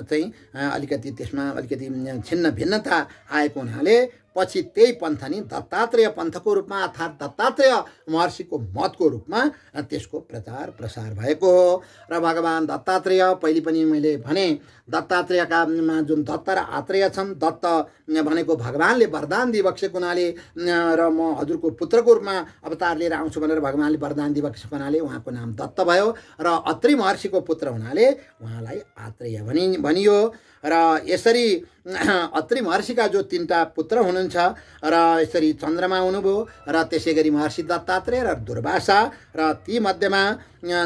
चाहिँ अलिकति त्यसमा अलिकति छिन्न भिन्नता आएको हुनाले पछि त्यही पन्थ नि दत्तात्रेय पन्थको रूपमा अर्थात् दत्तात्रेय महर्षिको मतको रूपमा त्यसको प्रचार प्रसार भएको हो। र भगवान दत्तात्रेय पहिले पनि मैले भने दत्तात्रेयका जुन दत्त र आत्रेय छन्, दत्त भनेको भगवानले वरदान दिइबक्सेको हुनाले र म हजुरको पुत्रको रूपमा अवतार लिएर आउँछु भनेर भगवानले वरदान दिइबक्सेको हुनाले उहाँको नाम दत्त भयो र अत्रि महर्षिको पुत्र हुनाले उहाँलाई आत्रेय भनियो। र यसरी अत्रि महर्षिका जो 3टा पुत्र हुनुहुन्छ र यसरी चन्द्रमा हुनुभयो र त्यसै गरी महर्षि दत्तात्रेय र दुर्वासा र ती मध्येमा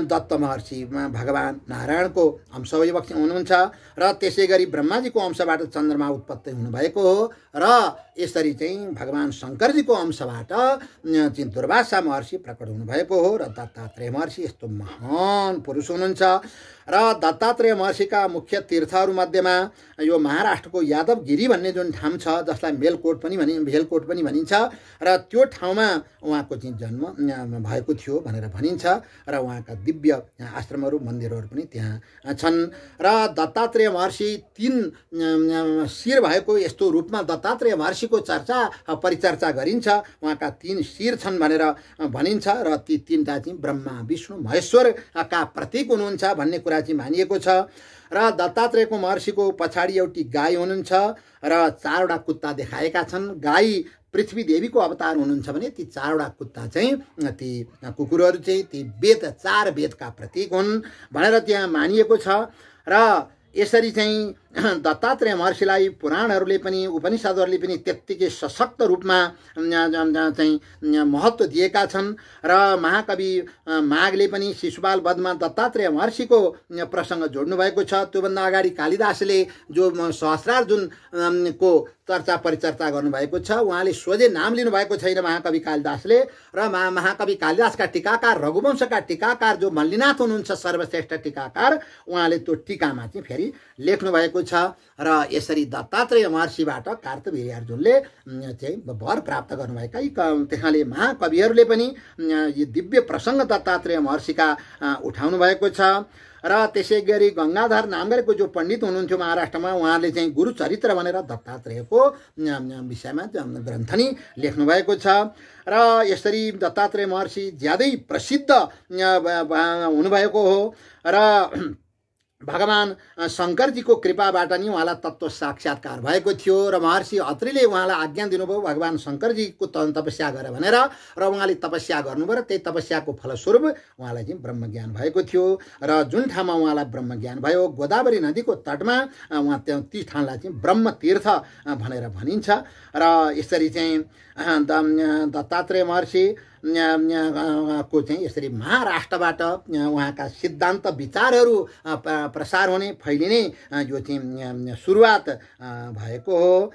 दत्त महर्षि भगवान नारायणको अंश हुनुहुन्छ र त्यसै गरी ब्रह्माजीको अंशबाट चन्द्रमा उत्पत्ति हुनुभएको हो र यसरी चाहिँ भगवान शङ्करजीको अंशबाट चाहिँ दुर्वासा महर्षि प्रकट हुनुभएको हो र दत्तात्रेय महर्षि यस्तो महान पुरुष हुनुहुन्छ। र दत्तात्रेय महर्षिका मुख्य तीर्थहरू मध्येमा यो महाराष्ट्रको यादवगिरी भन्ने जुन ठाउँ छ, जसलाई भेलकोट पनि भनिन्छ र त्यो ठाउँमा उहाँको चाहिँ जन्म भएको थियो भनेर भनिन्छ र उहाँका दिव्य आश्रमहरू मन्दिरहरू पनि त्यहाँ छन्। र दत्तात्रेय महर्षि 3 शिर भएको यस्तो रूपमा दत्तात्रेय महर्षिको परिचर्चा गरिन्छ। उहाँका 3 शिर छन् भनेर भनिन्छ र ती 3टा चाहिँ ब्रह्मा विष्णु महेश्वरका प्रतीक हुनुहुन्छ भन्ने कुरा चाहिँ मानिएको छ। र दत्तात्रेयको महर्षिको पछाडि एउटी गाई हुनुहुन्छ र 4वटा कुत्ता देखाएका छन्। गाई पृथ्वी देवीको अवतार हुनुहुन्छ भने ती 4वटा कुत्ता चाहिँ ती कुकुरहरू चाहिँ ती 4 वेदका प्रतीक हुन् भनेर त्यहाँ मानिएको छ। र यसरी चाहिँ दत्तात्रेय महर्षिलाई पुराणहरूले पनि उपनिषदहरूले पनि त्यत्तिकै सशक्त रूपमा चाहिँ महत्त्व दिएका छन्। र महाकवि माघले पनि शिशुपाल वधमा दत्तात्रेय महर्षिको प्रसङ्ग जोड्नु भएको छ। त्योभन्दा अगाडि कालिदासले जो सहस्रार जुन को चर्चा परिचर्चा गर्नुभएको छ, उहाँले सोझे नाम लिनुभएको छैन महाकवि कालिदासले। र महाकवि कालिदासका टीकाकार रघुवंशका टीकाकार जो मल्लिनाथ हुनुहुन्छ सर्वश्रेष्ठ टीकाकार, उहाँले त्यो टीकामा चाहिँ फेरि लेख्नु भएको छ। र यसरी दत्तात्रेय महर्षिबाट कार्तवीर्य अर्जुनले चाहिँ वर प्राप्त गर्नुभएका त्यहाँले महाकविहरूले पनि यो दिव्य प्रसङ्ग दत्तात्रेय महर्षिका उठाउनु भएको छ। र त्यसै गरी गङ्गाधर नाम गरेको जो पण्डित हुनुहुन्थ्यो महाराष्ट्रमा, उहाँले चाहिँ गुरुचरित्र भनेर दत्तात्रेयको विषयमा ग्रन्थ नि लेख्नु भएको छ। र यसरी दत्तात्रेय महर्षि ज्यादै प्रसिद्ध हुनुभएको हो र भगवान शङ्करजीको कृपाबाट नि उहाँलाई तत्त्व साक्षात्कार भएको थियो र महर्षि अत्रिले उहाँलाई आज्ञा दिनुभयो भगवान शङ्करजीको तपस्या गर भनेर र उहाँले तपस्या गर्नुभयो र त्यही तपस्याको फलस्वरूप उहाँलाई चाहिँ ब्रह्मज्ञान भएको थियो। र जुन ठाउँमा उहाँलाई ब्रह्मज्ञान भयो गोदावरी नदीको तटमा उहाँ ती ठाउँलाई चाहिँ ब्रह्म तीर्थ भनेर भनिन्छ। र यसरी चाहिँ दत्तात्रेय महर्षि को चाहिँ यसरी महाराष्ट्रबाट उहाँका सिद्धान्त विचारहरू प्रसार हुने फैलिने यो चाहिँ सुरुवात भएको हो।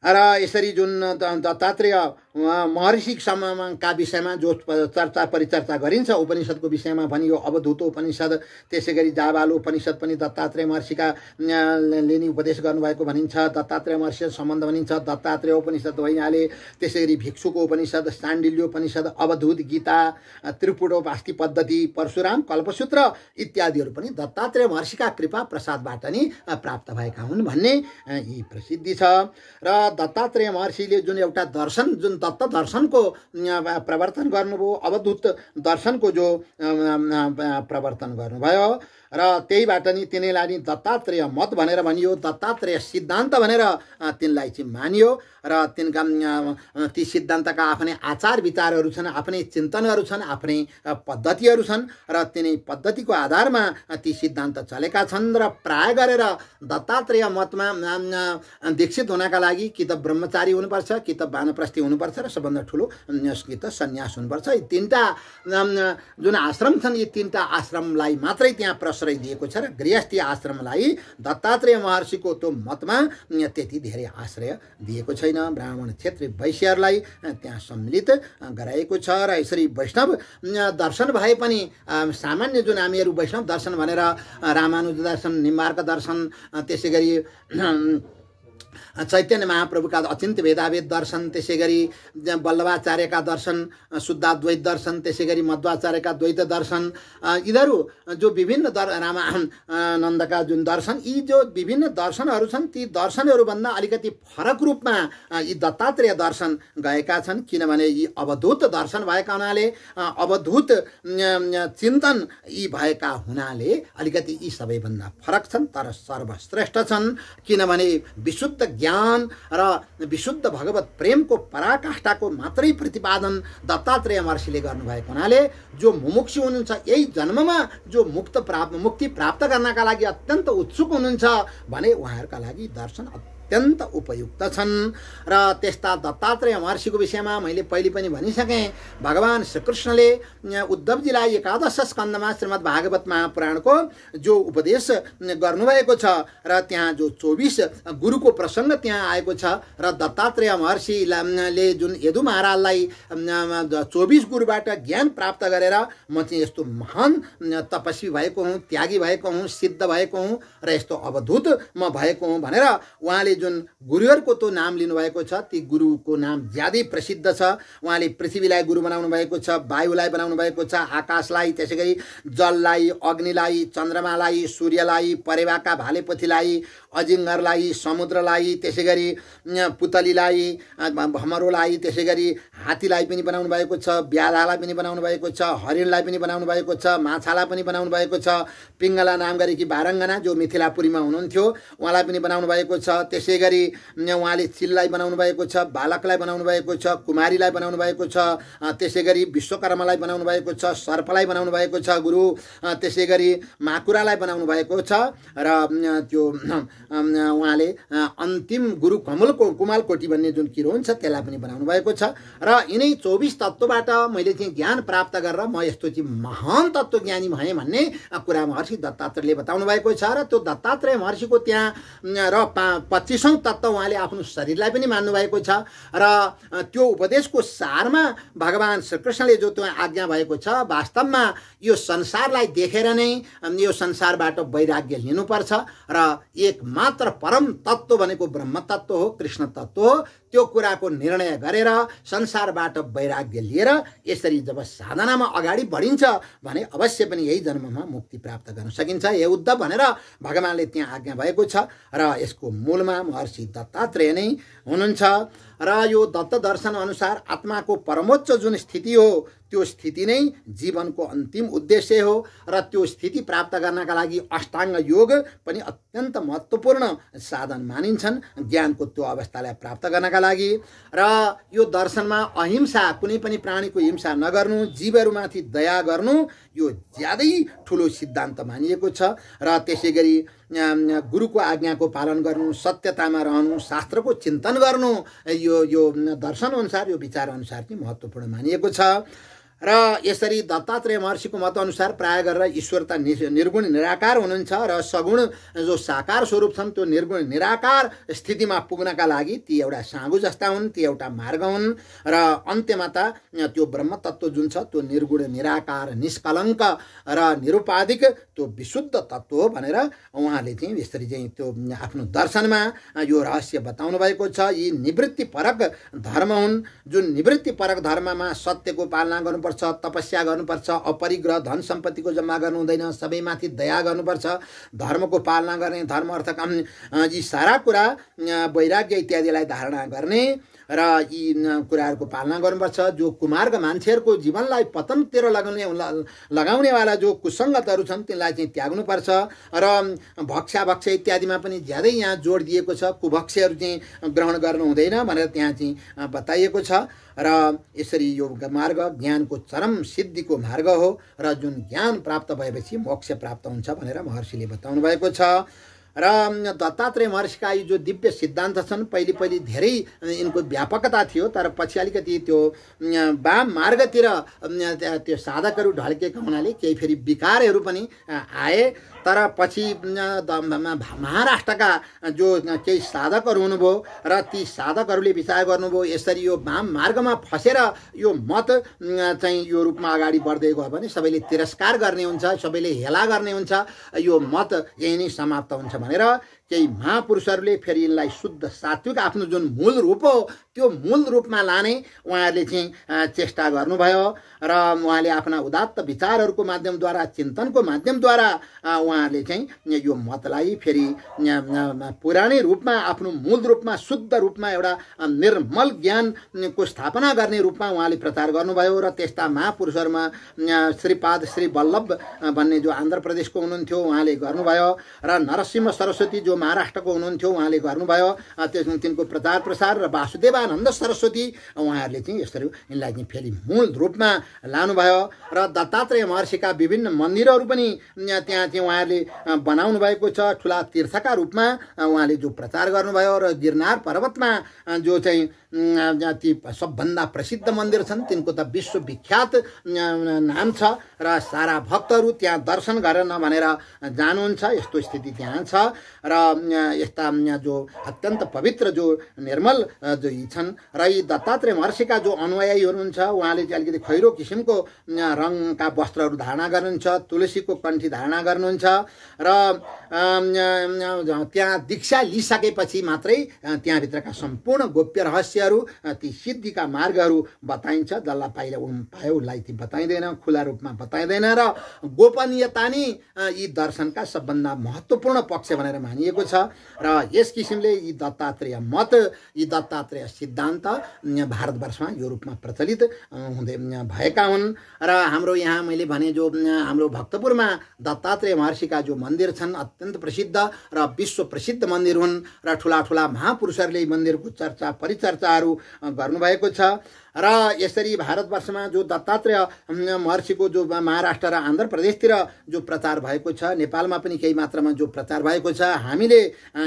र यसरी जुन दत्तात्रेय महर्षिका विषयमा जो चर्चा परिचर्चा गरिन्छ उपनिषदको विषयमा भनियो, अवधूत उपनिषद, त्यसै गरी जाबाल उपनिषद पनि दत्तात्रेय महर्षिका ले उपदेश गर्नुभएको भनिन्छ। दत्तात्रेय महर्षि सम्बन्ध भनिन्छ। दत्तात्रेय उपनिषद भइहाले, त्यसै गरी भिक्षुको उपनिषद, शाण्डिल्य उपनिषद, अवधूत, गीता, त्रिपुटोपास्ति पद्धति, परशुराम कल्पसूत्र इत्यादिहरू पनि दत्तात्रेय महर्षिका कृपा प्रसादबाट नि प्राप्त भएका हुन् भन्ने यी प्रसिद्धि छ। र दत्तात्रेय महर्षिले जुन एउटा दर्शन, जुन दत्त दर्शनको प्रवर्तन गर्नुभयो, अवधूत दर्शनको जो प्रवर्तन गर्नुभयो र त्यहीबाट नि तिनीलाई नि दत्तात्रेय मत भनेर भनियो, दत्तात्रेय सिद्धान्त भनेर तिनलाई चाहिँ मानियो। र तिनका ती सिद्धान्तका आफ्नै आचार विचारहरू छन्, आफ्नै चिन्तनहरू छन्, आफ्नै पद्धतिहरू छन् र तिनै पद्धतिको आधारमा ती सिद्धान्त चलेका छन्। र प्राय गरेर दत्तात्रेय मतमा दीक्षित हुनका लागि कि त ब्रह्मचारी हुनुपर्छ, कि त वानप्रस्थी हुनुपर्छ र सबभन्दा ठुलो कि त सन्यास हुनुपर्छ। यी 3टा जुन आश्रम छन्, यी 3टा आश्रमलाई मात्रै त्यहाँ प्रश्रय दिएको छ र गृहस्थी आश्रमलाई दत्तात्रेय महर्षिको त्यो मतमा त्यति धेरै आश्रय दिएको छैन। ब्राह्मण क्षेत्रीय वैश्यहरूलाई त्यहाँ सम्मिलित गराएको छ। र यसरी वैष्णव दर्शन भए पनि सामान्य जुन हामीहरू वैष्णव दर्शन भनेर रामानुज दर्शन, निम्बार्क दर्शन, त्यसै गरी चैतन्य महाप्रभुका अचिन्त्य भेदाभेद दर्शन, त्यसै गरी वल्लभाचार्यका दर्शन, शुद्धाद्वैत दर्शन, त्यसै गरी मध्वाचार्यका द्वैत दर्शन, यिनीहरू जो विभिन्न रामानन्दका जुन दर्शन, यी जो विभिन्न दर्शनहरू छन् ती दर्शनहरूभन्दा अलिकति फरक रूपमा यी दत्तात्रेय दर्शन गएका छन्। किनभने यी अवधूत दर्शन भएका हुनाले, अवधूत चिन्तन यी भएका हुनाले अलिकति यी सबैभन्दा फरक छन्, तर सर्वश्रेष्ठ छन्। किनभने विशुद्ध ज्ञान र विशुद्ध भगवत प्रेमको पराकाष्ठाको मात्रै प्रतिपादन दत्तात्रेय महर्षिले गर्नुभएको हुनाले जो मुमुक्षु हुनुहुन्छ, यही जन्ममा जो मुक्ति प्राप्त गर्नका लागि अत्यन्त उत्सुक हुनुहुन्छ भने उहाँहरूका लागि दर्शन अत्यन्त उपयुक्त छन्। र त्यस्ता दत्तात्रेय महर्षिको विषयमा मैले पहिले पनि भनिसकेँ। भगवान श्रीकृष्णले उद्धवजीलाई एकादश स्कन्धमा श्रीमद् भागवत महापुराणको जो उपदेश गर्नुभएको छ र त्यहाँ जो 24 गुरुको प्रसङ्ग त्यहाँ आएको छ र दत्तात्रेय महर्षिले जुन यदु महाराजलाई 24 गुरुबाट ज्ञान प्राप्त गरेर म चाहिँ यस्तो महान तपस्वी भएको हुँ, त्यागी भएको हुँ, सिद्ध भएको हुँ र यस्तो अवधूत म भएको हुँ भनेर उहाँले जुन गुरुहरूको तो नाम लिनुभएको छ ती गुरुको नाम ज्यादै प्रसिद्ध छ। उहाँले पृथ्वीलाई गुरु बनाउनु भएको छ, वायुलाई बनाउनु भएको छ, आकाशलाई, त्यसै गरी जललाई, अग्निलाई, चन्द्रमालाई, सूर्यलाई, परेवाका भालेपथीलाई, अजिङ्गरलाई, समुद्रलाई, त्यसै गरी पुतलीलाई, भमरोलाई, त्यसै गरी हात्तीलाई पनि बनाउनु भएको छ, ब्याधालाई पनि बनाउनु भएको छ, हरिणलाई पनि बनाउनु भएको छ, माछालाई पनि बनाउनु भएको छ, पिङ्गला नाम गरेकी बारङ्गना जो मिथिलापुरीमा हुनुहुन्थ्यो उहाँलाई पनि बनाउनु भएको छ। त्यसै गरी उहाँले चिललाई बनाउनु भएको छ, बालकलाई बनाउनु भएको छ, कुमारीलाई बनाउनु भएको छ, त्यसै गरी विश्वकर्मालाई बनाउनु भएको छ, सर्पलाई बनाउनु भएको छ गुरु, त्यसै गरी माकुरालाई बनाउनु भएको छ र त्यो उहाँले अन्तिम गुरु कुमालकोटी भन्ने जुन किरो हुन्छ त्यसलाई पनि बनाउनु भएको छ। र यिनै 24 तत्त्वबाट मैले चाहिँ ज्ञान प्राप्त गरेर म यस्तो चाहिँ महान तत्त्वज्ञानी भएँ भन्ने कुरा महर्षि दत्तात्रेयले बताउनु भएको छ। र त्यो दत्तात्रेय महर्षिको त्यहाँ र 25औं तत्त्व उहाँले आफ्नो शरीरलाई पनि मान्नु भएको छ र त्यो उपदेशको सारमा भगवान श्रीकृष्णले जो त्यो आज्ञा भएको छ वास्तवमा यो संसारलाई देखेर नै यो संसारबाट वैराग्य लिनुपर्छ र एकमात्र परम तत्त्व भनेको ब्रह्म तत्त्व हो, कृष्ण तत्त्व हो। त्यो कुराको निर्णय गरेर संसारबाट वैराग्य लिएर यसरी जब साधनामा अगाडि बढिन्छ भने अवश्य पनि यही जन्ममा मुक्ति प्राप्त गर्न सकिन्छ हे उद्धव भनेर भगवानले त्यहाँ आज्ञा भएको छ। र यसको मूलमा महर्षि दत्तात्रेय नै हुनुहुन्छ। र यो दत्त दर्शन अनुसार आत्माको परमोच्च जुन स्थिति हो त्यो स्थिति नै जीवनको अन्तिम उद्देश्य हो र त्यो स्थिति प्राप्त गर्नका लागि अष्टाङ्ग योग पनि अत्यन्त महत्त्वपूर्ण साधन मानिन्छन् ज्ञानको त्यो अवस्थालाई प्राप्त गर्नका लागि। र यो दर्शनमा अहिंसा, कुनै पनि प्राणीको हिंसा नगर्नु, जीवहरूमाथि दया गर्नु यो ज्यादै ठुलो सिद्धान्त मानिएको छ। र त्यसै गरी गुरुको आज्ञाको पालन गर्नु, सत्यतामा रहनु, शास्त्रको चिन्तन गर्नु यो दर्शन अनुसार, यो विचार अनुसार चाहिँ महत्त्वपूर्ण मानिएको छ। र यसरी दत्तात्रेय महर्षिको मतअनुसार प्राय गरेर ईश्वर त निर्गुण निराकार हुनुहुन्छ र सगुण जो साकार स्वरूप छन् त्यो निर्गुण निराकार स्थितिमा पुग्नका लागि ती एउटा साँगो जस्ता हुन्, ती एउटा मार्ग हुन् र अन्त्यमा त त्यो ब्रह्म तत्त्व जुन छ त्यो निर्गुण निराकार, निष्कलङ्क र निरुपाधिक त्यो विशुद्ध तत्त्व हो भनेर उहाँले चाहिँ यसरी चाहिँ त्यो आफ्नो दर्शनमा यो रहस्य बताउनु भएको छ। यी निवृत्तिपरक धर्म हुन् जुन निवृत्तिपरक धर्ममा सत्यको पालना गर्नु पर्छ, तपस्या गर्नुपर्छ, अपरिग्रह धन सम्पत्तिको जम्मा गर्नु हुँदैन, सबैमाथि दया गर्नुपर्छ, धर्मको पालना गर्ने, धर्म अर्थ काम यी सारा कुरा, वैराग्य इत्यादिलाई धारणा गर्ने र यी कुराहरूको पालना गर्नुपर्छ। जो कुमार्ग मान्छेहरूको जीवनलाई पतनतिर लगाउनेवाला जो कुसङ्गतहरू छन् तिनलाई चाहिँ त्याग्नुपर्छ र भक्ष्य इत्यादिमा पनि ज्यादै यहाँ जोड दिएको छ। कुभक्ष्यहरू चाहिँ ग्रहण गर्नु हुँदैन भनेर त्यहाँ चाहिँ बताइएको छ। र यसरी यो मार्ग ज्ञानको चरम सिद्धिको मार्ग हो र जुन ज्ञान प्राप्त भएपछि मोक्ष प्राप्त हुन्छ भनेर महर्षिले बताउनु भएको छ। र दत्तात्रेय महर्षिका यी जो दिव्य सिद्धान्त छन् पहिले धेरै यिनको व्यापकता थियो, तर पछि अलिकति त्यो वाम मार्गतिर त्यो साधकहरू ढल्केका हुनाले केही फेरि विकारहरू पनि आए। तर पछि महाराष्ट्रका जो केही साधकहरू हुनुभयो र ती साधकहरूले विचार गर्नुभयो यसरी यो वाम मार्गमा फसेर यो मत चाहिँ यो रूपमा अगाडि बढ्दै गयो भने सबैले तिरस्कार गर्ने हुन्छ, सबैले हेला गर्ने हुन्छ, यो मत यही नै समाप्त हुन्छ भनेर केही महापुरुषहरूले फेरि यिनलाई शुद्ध सात्विक आफ्नो जुन मूल रूप हो त्यो मूल रूपमा लाने उहाँहरूले चाहिँ चेष्टा गर्नुभयो र उहाँले आफ्ना उदात्त विचारहरूको माध्यमद्वारा चिन्तनको माध्यमद्वारा उहाँहरूले चाहिँ यो मतलाई फेरि पुरानै रूपमा आफ्नो मूल रूपमा शुद्ध रूपमा एउटा निर्मल ज्ञानको स्थापना गर्ने रूपमा उहाँले प्रचार गर्नुभयो र त्यस्ता महापुरुषहरूमा श्रीपाद श्री वल्लभ भन्ने जो आन्ध्र प्रदेशको हुनुहुन्थ्यो उहाँले गर्नुभयो र नरसिंह सरस्वती जो महाराष्ट्रको हुनुहुन्थ्यो उहाँले गर्नुभयो। तिनको प्रचार प्रसार र वासुदेवानन्द सरस्वती उहाँहरूले चाहिँ यसरी यिनलाई चाहिँ फेरि मूल रूपमा लानुभयो र दत्तात्रेय महर्षिका विभिन्न मन्दिरहरू पनि त्यहाँ चाहिँ उहाँहरूले बनाउनु भएको छ। ठुला तीर्थका रूपमा उहाँले जो प्रचार गर्नुभयो र गिरनार पर्वतमा जो चाहिँ ती सबभन्दा प्रसिद्ध मन्दिर छन् तिनको त विश्वविख्यात नाम छ र सारा भक्तहरू त्यहाँ दर्शन गरेर नभनेर जानुहुन्छ यस्तो स्थिति त्यहाँ छ र यस्ता जो अत्यन्त पवित्र जो निर्मल जो यी छन् र यी दत्तात्रेय महर्षिका जो अनुयायी हुनुहुन्छ उहाँले चाहिँ अलिकति खैरो किसिमको रङका वस्त्रहरू धारणा गर्नुहुन्छ, तुलसीको कण्ठी धारणा गर्नुहुन्छ र त्यहाँ दीक्षा लिइसकेपछि मात्रै त्यहाँभित्रका सम्पूर्ण गोप्य रहस्यहरू ती सिद्धिका मार्गहरू बताइन्छ। जसलाई पायो उसलाई ती बताइँदैन, खुला रूपमा बताइँदैन र गोपनीयता नै यी दर्शनका सबभन्दा महत्त्वपूर्ण पक्ष भनेर मानिएको छ र यस किसिमले यी दत्तात्रेय मत यी दत्तात्रेय सिद्धान्त भारतवर्षमा यो रूपमा प्रचलित हुँदै भएका हुन् र हाम्रो यहाँ मैले भने जो हाम्रो भक्तपुरमा दत्तात्रेय महर्षिका जो मन्दिर छन् अत्यन्त प्रसिद्ध र विश्व प्रसिद्ध मन्दिर हुन् र ठुला ठुला महापुरुषहरूले मन्दिरको चर्चा परिचर्चाहरू गर्नुभएको छ र यसरी भारतवर्षमा जो दत्तात्रेय महर्षिको जो महाराष्ट्र र आन्ध्र प्रदेशतिर जो प्रचार भएको छ, नेपालमा पनि केही मात्रामा जो प्रचार भएको छ, हामीले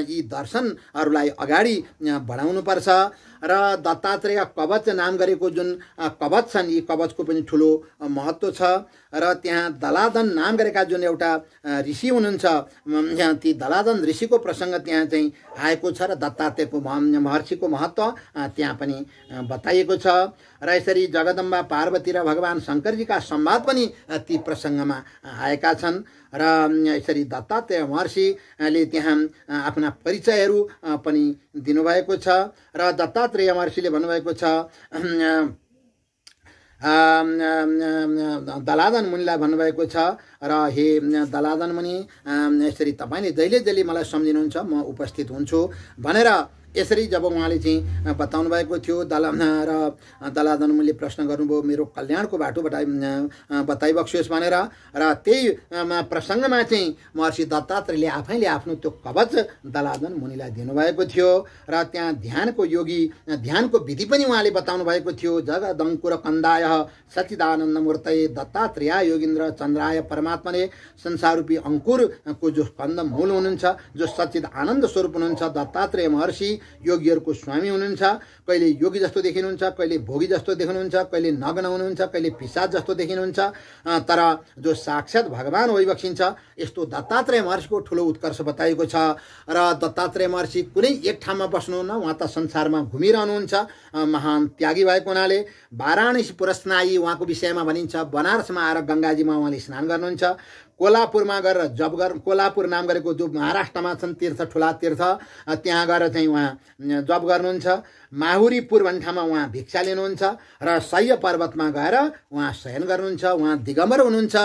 यी दर्शनहरूलाई अगाडि बढाउनुपर्छ र दत्तात्रेय कवच नाम गरेको जुन कवच छन् यी कवचको पनि ठुलो महत्त्व छ र त्यहाँ दलादन नाम गरेका जुन एउटा ऋषि हुनुहुन्छ ती दलादन ऋषिको प्रसङ्ग त्यहाँ चाहिँ आएको छ र दत्तात्रेयको महर्षिको महत्त्व त्यहाँ पनि बताइएको छ र यसरी जगदम्बा पार्वती र भगवान शङ्करजीका संवाद पनि ती प्रसङ्गमा आएका छन् र यसरी दत्तात्रेय महर्षिले त्यहाँ आफ्ना परिचयहरू पनि दिनुभएको छ र दत्तात्रेय महर्षिले भन्नुभएको छ दलादन मुनिलाई भन्नुभएको छ र हे दलादन मुनि यसरी तपाईँले जहिले जहिले मलाई सम्झिनुहुन्छ म उपस्थित हुन्छु भनेर यसरी जब उहाँले चाहिँ बताउनु भएको थियो दलादन मुनिले प्रश्न गर्नुभयो मेरो कल्याणको बाटो बताइबक्सियोस् भनेर र त्यही प्रसङ्गमा चाहिँ महर्षि दत्तात्रेयले आफैले आफ्नो त्यो कवच दलादन मुनिलाई दिनुभएको थियो र त्यहाँ ध्यानको विधि पनि उहाँले बताउनु भएको थियो। जगदङ्कुर कन्दाय सच्चिदानन्द मूर्तये दत्तात्रेय योगीन्द्र चन्द्राय परमात्मने संसारूपी अङ्कुरको जो कन्द मूल हुनुहुन्छ जो सच्चिद आनन्द स्वरूप हुनुहुन्छ दत्तात्रेय महर्षि योगीहरूको स्वामी हुनुहुन्छ। कहिले योगी जस्तो देखिनुहुन्छ, कहिले भोगी जस्तो देखिनुहुन्छ, कहिले नग्न हुनुहुन्छ, कहिले पिशाच जस्तो देखिनुहुन्छ, तर जो साक्षात भगवान होइबक्सिन्छ यस्तो दत्तात्रेय महर्षिको ठुलो उत्कर्ष बताइएको छ र दत्तात्रेय महर्षि कुनै एक ठाउँमा बस्नुहुन्न, उहाँ त संसारमा घुमिरहनुहुन्छ। महान त्यागी भएको हुनाले वाराणसी पुरस्नायी उहाँको विषयमा भनिन्छ। बनारसमा आएर गङ्गाजीमा उहाँले स्नान गर्नुहुन्छ। कोल्हापुरमा गएर कोल्हापुर नाम गरेको जो महाराष्ट्रमा छन् तीर्थ ठुला तीर्थ त्यहाँ गएर चाहिँ उहाँ जप गर्नुहुन्छ। माहुरीपुर भन्ने ठाउँमा उहाँ भिक्षा लिनुहुन्छ र सह्य पर्वतमा गएर उहाँ शयन गर्नुहुन्छ। उहाँ दिगम्बर हुनुहुन्छ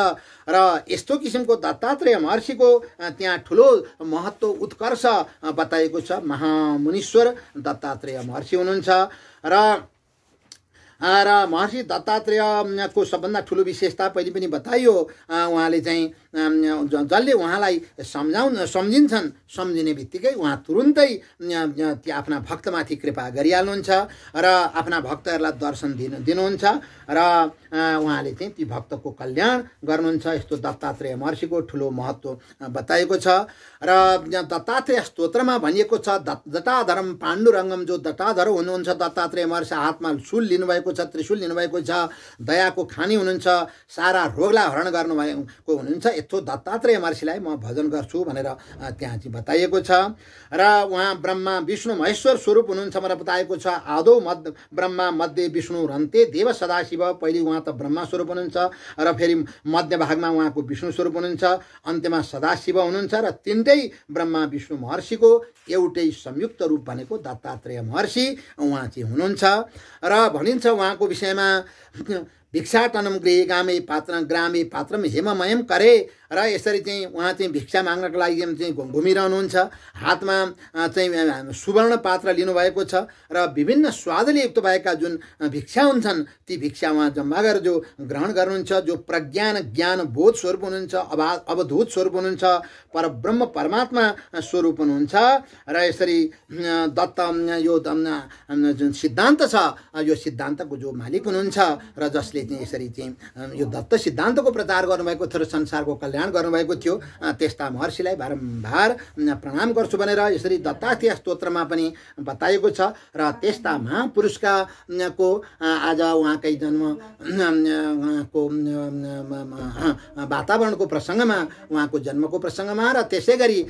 र यस्तो किसिमको दत्तात्रेय महर्षिको त्यहाँ ठुलो महत्त्व उत्कर्ष बताइएको छ। महामुनीश्वर दत्तात्रेय महर्षि हुनुहुन्छ र महर्षि दत्तात्रेयको सबभन्दा ठुलो विशेषता पहिले पनि बताइयो। उहाँले चाहिँ जसले उहाँलाई सम्झिन्छन् सम्झिने बित्तिकै उहाँ तुरुन्तै त्यो आफ्ना भक्तमाथि कृपा गरिहाल्नुहुन्छ र आफ्ना भक्तहरूलाई दर्शन दिनुहुन्छ र उहाँले चाहिँ ती भक्तको कल्याण गर्नुहुन्छ। यस्तो दत्तात्रेय महर्षिको ठुलो महत्त्व बताएको छ र दत्तात्रेय स्तोत्रमा भनिएको छ जटाधरम पाण्डुरङ्गम जो जटाधर हुनुहुन्छ दत्तात्रेय महर्षि हातमा शूल लिनुभएको छ, त्रिशूल लिनुभएको छ, दयाको खानी हुनुहुन्छ, सारा रोगलाई हरण गर्नुभएको हुनुहुन्छ। यत्रो दत्तात्रेय महर्षिलाई म भजन गर्छु भनेर त्यहाँ चाहिँ बताइएको छ। र उहाँ ब्रह्मा विष्णु महेश्वर स्वरूप हुनुहुन्छ भनेर बताएको छ। आदौ ब्रह्मा मध्ये विष्णु रन्ते देव सदाशिव। पहिले उहाँ त ब्रह्मा स्वरूप हुनुहुन्छ र फेरि मध्य भागमा उहाँको विष्णु स्वरूप हुनुहुन्छ, अन्त्यमा सदाशिव हुनुहुन्छ र तिनटै ब्रह्मा विष्णु महर्षिको एउटै संयुक्त रूप भनेको दत्तात्रेय महर्षि उहाँ चाहिँ हुनुहुन्छ। र भनिन्छ उहाँको विषयमा भिक्षाटनम गृहे ग्रामे पात्रम हेममयम करे। र यसरी चाहिँ उहाँ चाहिँ भिक्षा माग्नको लागि चाहिँ घुमिरहनुहुन्छ। हातमा चाहिँ सुवर्ण पात्र लिनुभएको छ र विभिन्न स्वादले युक्त भएका जुन भिक्षा हुन्छन् ती भिक्षा उहाँ जम्मा गरेर जो ग्रहण गर्नुहुन्छ, जो प्रज्ञान ज्ञान बोध स्वरूप हुनुहुन्छ, अवधूत स्वरूप हुनुहुन्छ, परब्रह्म परमात्मा स्वरूप हुनुहुन्छ। र यसरी दत्त यो जुन सिद्धान्त छ यो सिद्धान्तको जो मालिक हुनुहुन्छ र जसले चाहिँ यसरी चाहिँ यो दत्त सिद्धान्तको प्रचार गर्नुभएको थियो र संसारको कल्याण गर्नुभएको थियो, त्यस्ता महर्षिलाई बारम्बार प्रणाम गर्छु भनेर यसरी दत्तात्रेय स्तोत्रमा पनि बताइएको छ। र त्यस्ता महापुरुषका को आज उहाँकै जन्म उहाँको वातावरणको प्रसङ्गमा, उहाँको जन्मको प्रसङ्गमा र त्यसै गरी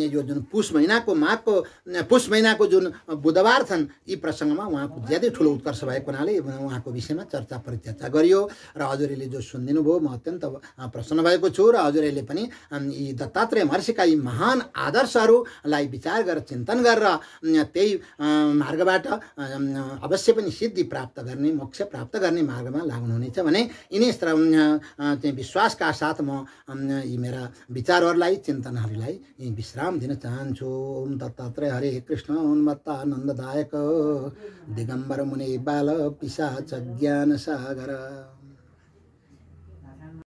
यो जुन पुष महिनाको जुन बुधबार छन् यी प्रसङ्गमा उहाँको ज्यादै ठुलो उत्कर्ष भएको हुनाले उहाँको विषयमा चर्चा परिचर्चा गरियो। र हजुरहरूले जो सुनिदिनु भयो म अत्यन्त प्रसन्न भएको छु। र हजुरहरूले पनि यी दत्तात्रेय महर्षिका यी महान आदर्शहरूलाई विचार गरेर चिन्तन गरेर त्यही मार्गबाट अवश्य पनि सिद्धि प्राप्त गर्ने, मोक्ष प्राप्त गर्ने मार्गमा लाग्नुहुनेछ भने यिनै चाहिँ विश्वासका साथ म यी मेरा विचारहरूलाई चिन्तनहरूलाई विश्राम दिन चाहन्छु। ओम दत्तात्रेय हरे कृष्ण उन्मत्तानन्ददायक दिगम्बर मुनि बाल पिशाच ज्ञान सागर।